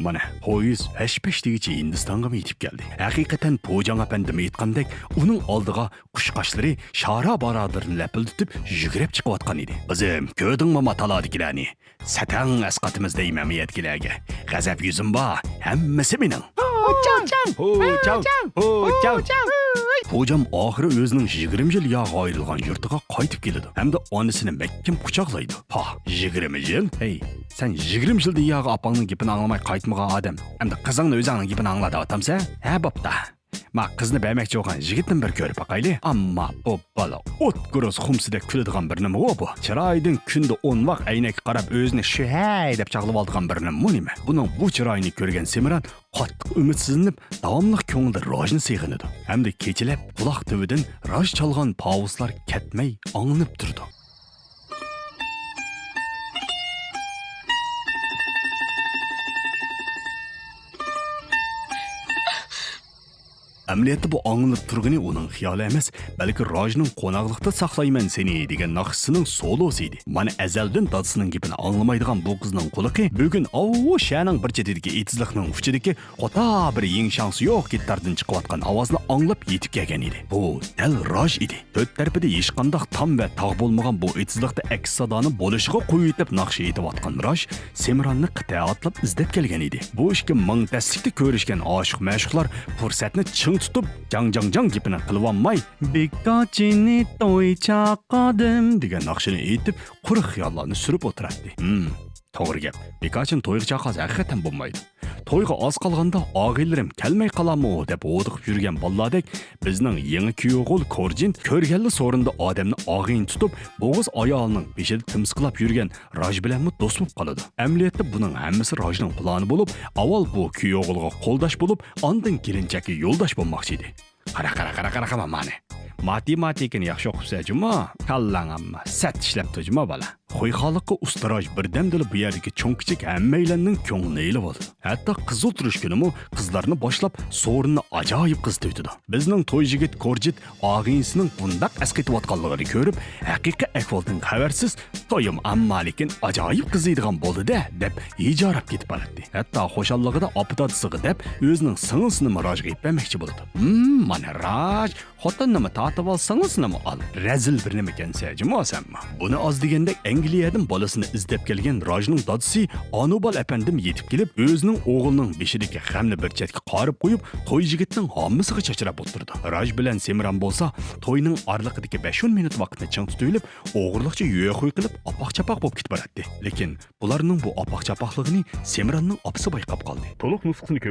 Mana poyuz peş-peştegicha Hindistonga yetib keldi. Haqiqatan Po'jang apandim aytgandek, uning oldiga qushqashlari Shara barodarni lapiltib yugurib chiqayotgan edi. Qizim, ko'rdingmi matoladikilarni? Satang asqatimiz deymaniyatkilarga. G'azab yuzim bor, hammasi mening. Po'jam oxiri o'zining 20 yil yog'i ayrilgan yurtiga qaytib keladi. Hamda onasini mahkam quchoqlaydi. Ha, 20 yil? Hey, sen 20 yilda yog'i apangning gapini anglamay qaytmagan odam. Hamda qizingni o'zingning gapini angladi otamsa? Ha, bo'pti. Ma qizni bermoqchi bo'lgan yigitni bir ko'rib boqayli. Ammo bu bola o'tguroz xumsida kuladigan bir nima bu? Chiroydan kunda 10 vaqt aynak qarab o'zini shu hay deb chaqlab olgan bir nima? Buning bu chiroyini ko'rgan Semran qattiq umidsizlanib, davomli ko'ngilda Rojni seg'inadi. Hamda kechalab quloq tubidan Roj chalgan pavuslar ketmay anglanib turdi. Amaliyotda bu anglanib turgani uning xiyoli emas, balki Rojning qo'noqlikda saqlayman seni degan naqshisining solosi edi. Mana azaldan dadasining gapini anglamaydigan bu qizning quliqi bugun shaning bir chetidagi etizlikning uchidagi qota bir yengshansi yo'q gitardan chiqayotgan ovozni anglab yetib kelgan edi. Bu dal Roj edi. To'rt tarafida hech qanday tam va tog' bo'lmagan bu etizlikda aks sadoni bo'lishiga qo'yib naqsh etayotgan Roj Semranni qita atlab izlab kelgan edi. Bu ishga ming taslikda ko'rishgan oshiq mashhurlar fursatni tutib jang gapini qilib olmay "Bekochini to'y chaqadim" degan naqshini aytib quruq xiyollarni surib o'tiradi. To'g'ri gap. Bekochin to'yga chaqas haqiqatan bo'lmaydi. To'yga oz qolganda og'aylarim kelmay qolarmi deb o'diqib yurgan bolalardek bizning yangi kuyovg'ul Korjin ko'rganli so'rinda odamni og'ayin tutib bo'g'iz ayolning beshida timsiqlab yurgan Roj bilan do'st bo'lib qoladi. Amaliyotda buning hammasi Rojning plani bo'lib, avval bu kuyovg'ulga qo'ldosh bo'lib, ondan kelinchaki yo'ldosh bo'lmoqchi edi. Qara mani. Matematikani yaxshi o'qibsa-juma, kallang amma sat ishlabdi-juma bola. Qo'yxoliqqa ustaroj birdamdala bu yerdagi cho'ng-kichik hammaylarning ko'nglini elib oldi. Hatto qiz o'tirish kunimi qizlarni boshlab so'rinni ajoyib qiz to'ytidi. Bizning to'y yigit Korjit og'insining bundaq asqitayotganligini ko'rib, haqiqiy ahvoldan xabarsiz to'yim amma lekin ajoyib qiziydigan bo'ldi-da deb ijorab ketib qoldi. Hatto xo'shalligida opitotisiga deb o'zining singlisini Rojga aytmoqchi bo'ldi. Mana Roj xotinni tatib olsangizni ol. Razil bir nima ekansa-juma sanma. Buni oz deganda Angliyadan bolasini izlab kelgan Rojning dadasi Anubal apandim yetib kelib, o'zining o'g'lining beshidagi g'amni bir chetga qorib qo'yib, to'y yigitning hammasiga chachirab o'tirdi. Roj bilan Semran bo'lsa, to'yning orliqidagi 5-10 minut vaqtni chang tutib, o'g'irliqcha yo'q-qo'y qilib, apoq-chapoq bo'lib ketib boradi. Lekin bularning bu apoq-chapoqligini Semranning opasi bayqab qoldi. To'liq nusxasini